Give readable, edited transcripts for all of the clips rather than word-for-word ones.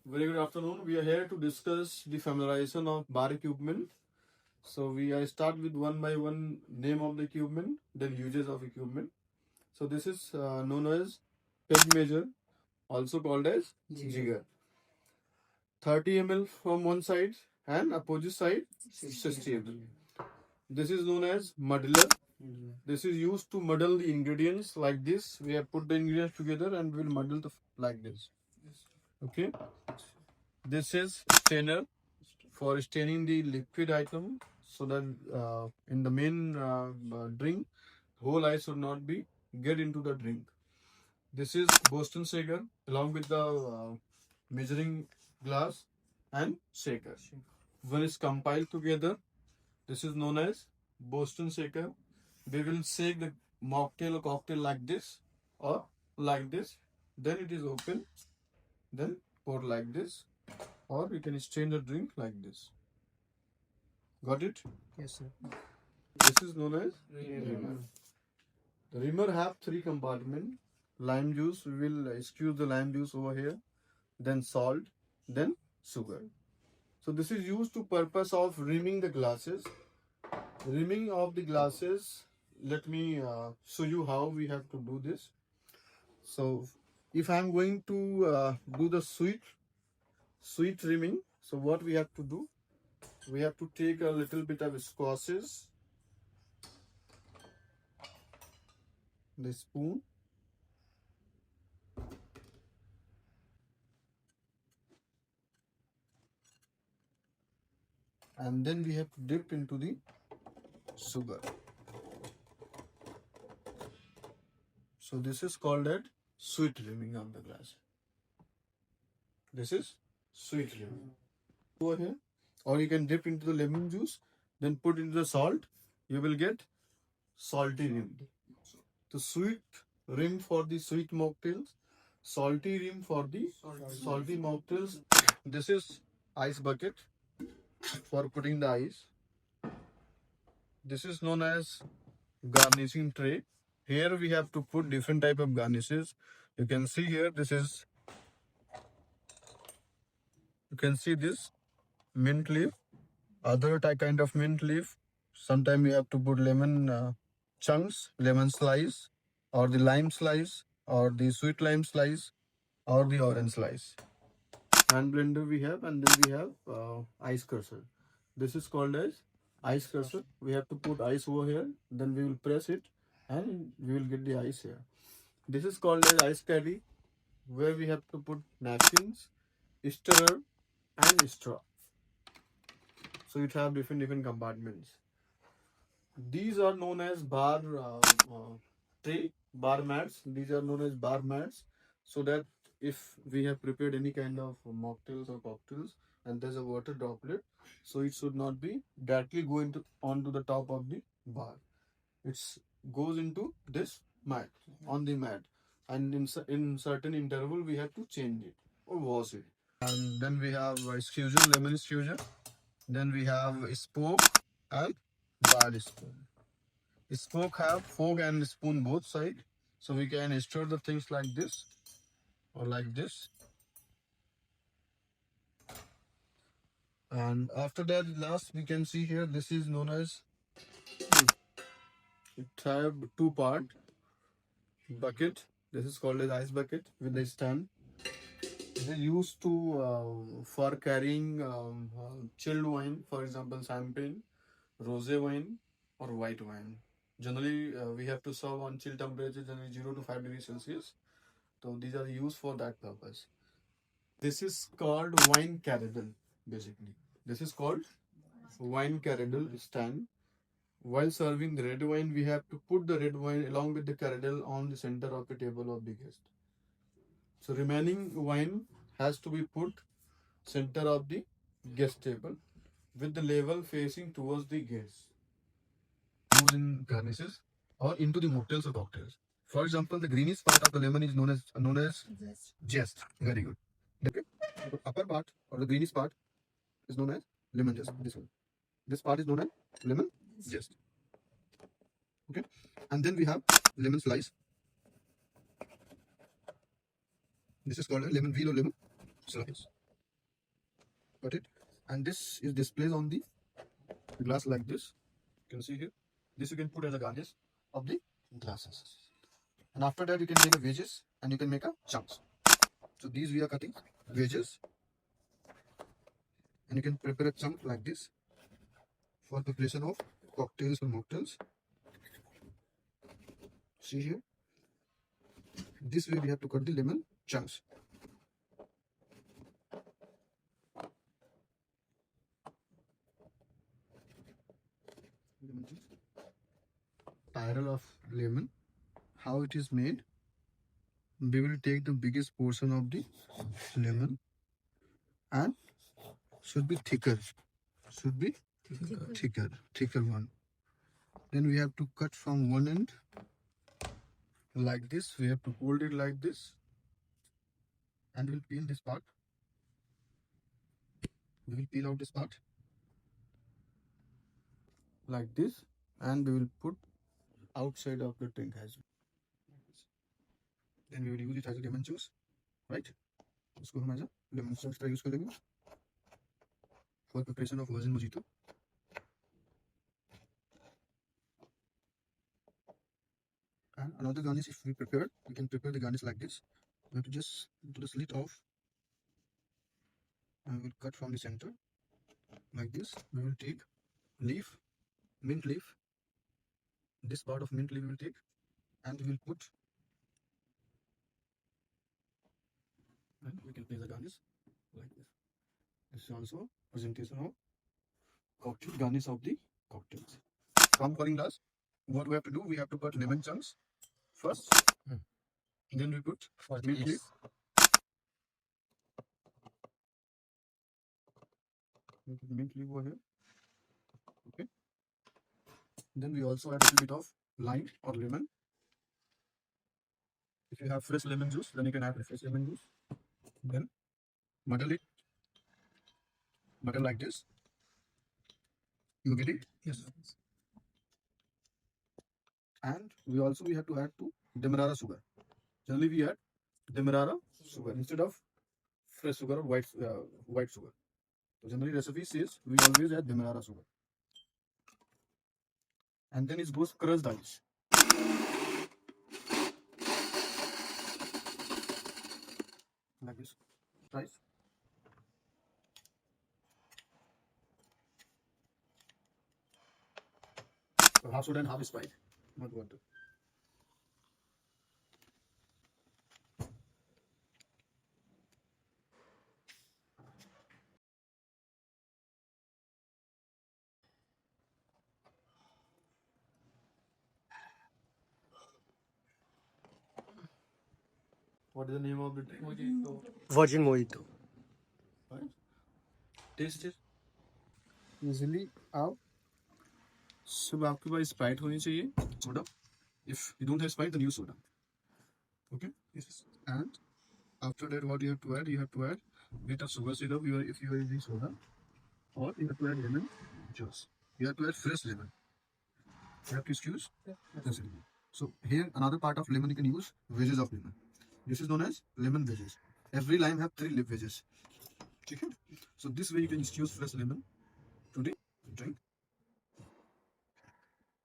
Very good afternoon. We are here to discuss the familiarization of bar equipment. So I start with one by one name of the equipment, then uses of equipment. So this is known as peg measure, also called as jigger. 30 ml from one side and opposite side 60 ml. This is known as muddler. This is used to muddle the ingredients like this. We have put the ingredients together and we will muddle like this. Okay. This is strainer for staining the liquid item so that in the main drink, whole ice should not be get into the drink. This is Boston shaker along with the measuring glass and shaker. When it's compiled together, this is known as Boston shaker. We will shake the mocktail or cocktail like this or like this. Then it is open. Then pour like this, or you can strain the drink like this. Got it? Yes, sir. This is known as rimmer. The rimmer have 3 compartments. Lime juice, we will squeeze the lime juice over here, then salt, then sugar. So this is used to purpose of rimming the glasses. Rimming of the glasses, let me show you how we have to do this. So if I am going to do the sweet rimming, so what we have to do, we have to take a little bit of squashes, the spoon, and then we have to dip into the sugar. So this is called as sweet rimming of the glass. This is sweet rimming. Over here, or you can dip into the lemon juice, then put into the salt. You will get salty rim. The sweet rim for the sweet mocktails, salty rim for the salty mocktails. This is ice bucket for putting the ice. This is known as garnishing tray. Here we have to put different type of garnishes. You can see here, this is, you can see this mint leaf, other kind of mint leaf. Sometimes we have to put lemon chunks, lemon slice, or the lime slice, or the sweet lime slice, or the orange slice. Hand blender we have, and then we have ice crusher. This is called as ice crusher. We have to put ice over here, then we will press it, and we will get the ice here. This is called as ice caddy, where we have to put napkins, stirrer, and straw. So it have different compartments. These are known as bar tray, bar mats. These are known as bar mats, so that if we have prepared any kind of mocktails or cocktails and there's a water droplet, so it should not be directly go into onto the top of the bar. It goes into this mat, on the mat, and in certain interval we have to change it or wash it. And then we have squeezer, lemon squeezer. Then we have spoke and bar spoon. Spoke have fork and spoon both side, so we can stir the things like this or like this. And after that, last we can see here, this is known as, it have 2-part bucket. This is called as ice bucket with a stand. They used to for carrying chilled wine, for example, champagne, rosé wine, or white wine. Generally, we have to serve on chill temperature, generally 0 to 5 degrees Celsius. So these are used for that purpose. This is called wine carradle, basically. This is called wine carradle stand. While serving the red wine, we have to put the red wine along with the carradle on the center of the table of the guest. So remaining wine has to be put center of the guest table with the label facing towards the guest. Used in garnishes or into the mocktails or cocktails. For example, the greenish part of the lemon is known as zest. Very good. Okay. The upper part or the greenish part is known as lemon zest. This one. This part is known as lemon zest. Okay. And then we have lemon slice. This is called a lemon wheel or lemon slice. cut it, and this is displayed on the glass like this. You can see here. This you can put as a garnish of the glasses. And after that, you can take a wedges and you can make a chunks. So these we are cutting wedges, and you can prepare a chunk like this for preparation of cocktails or mocktails. See here. This way we have to cut the lemon chunks. Spiral of lemon. How it is made? We will take the biggest portion of the lemon and should be thicker. Should be thicker one. Then we have to cut from one end like this. We have to hold it like this, and we'll peel this part. We will peel out this part like this, and we will put outside of the drink as well. Then we will use it as a lemon juice, right? इसको हम as a lemon juice का use करेंगे for preparation of virgin mojito. And another garnish, if we prepare, we can prepare the garnish like this. We have to just do the slit off, and we will cut from the center like this. We will take leaf, mint leaf. This part of mint leaf we will take, and we will put, and we can place the garnish like this. This is also presentation of cocktail garnish of the cocktails. From pouring glass, what we have to do, we have to put lemon chunks first. Then we put mint leaf. We put mint leaf over here. Okay. Then we also add a little bit of lime or lemon. If you have fresh lemon juice, then you can add fresh lemon juice. Then muddle it. Muddle like this. You get it? Yes. And we have to add to demerara sugar. Generally we add demerara sugar instead of fresh sugar or white sugar. So generally recipe says we always add demerara sugar. And then it goes crushed ice. Like this. Ice. So half soda and half Sprite, not water. What is the name of the drink? Mojito. Virgin mojito. Right? Taste it. Usually आप सब आपके पास Sprite होनी चाहिए, soda. If you don't have Sprite, then use soda. Okay. Yes. And after that, what you have to add? You have to add bit of sugar syrup. If you are using soda, or you have to add lemon juice. You have to add fresh lemon. You have to excuse. Yes. So here another part of lemon you can use wedges of lemon. This is known as lemon wedges. Every lime have 3 lip wedges. Okay. So this way you can use fresh lemon to the drink.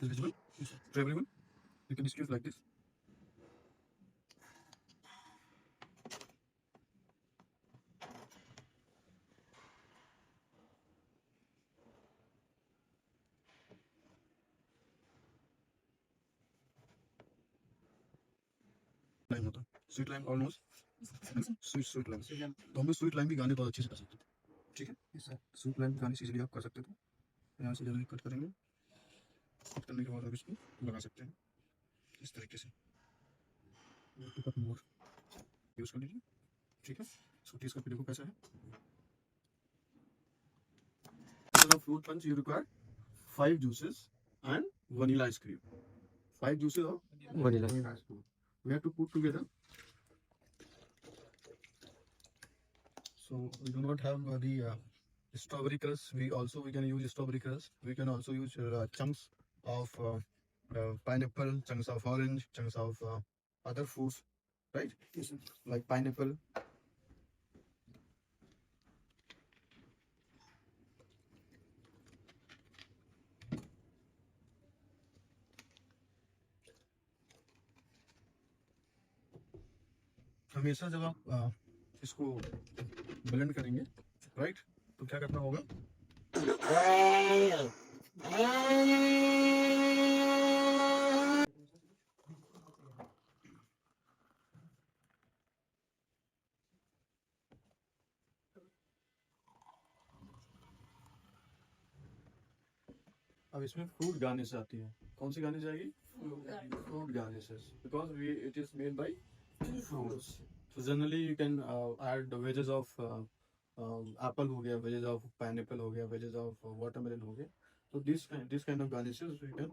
This vegetable for everyone. You can use like this. Lime होता है, sweet lime almost. Sweet lime. तो हम sweet lime भी गाने बहुत अच्छे से कर सकते थे. ठीक है. Sweet lime गाने इजीली आप कर सकते थे. यहाँ से जल्दी कट करेंगे. कट करने के बाद आप इसको लगा सकते हैं इस तरीके से. यूज कर लीजिए. ठीक है. सो टेस्ट करके देखो कैसा है. Instead of fruit punch, you require 5 juices and vanilla ice cream. 5 juices of Vanilla. ice cream. We have to put together. So we do not have the strawberry crust. We can use strawberry crust. We can also use chunks of pineapple, chunks of orange, chunks of other fruits, right? Yes, like pineapple. हमेशा जब आप इसको blend करेंगे, right, तो क्या करना होगा, अब इसमें फ्रूट गार्निश आती है. कौन सी गार्निश आएगी? Fruit garnishes, because it is made by fruits. So generally you can add the wedges of apple हो गया, wedges of pineapple हो गया, wedges of watermelon हो गया. So this kind of garnishes you can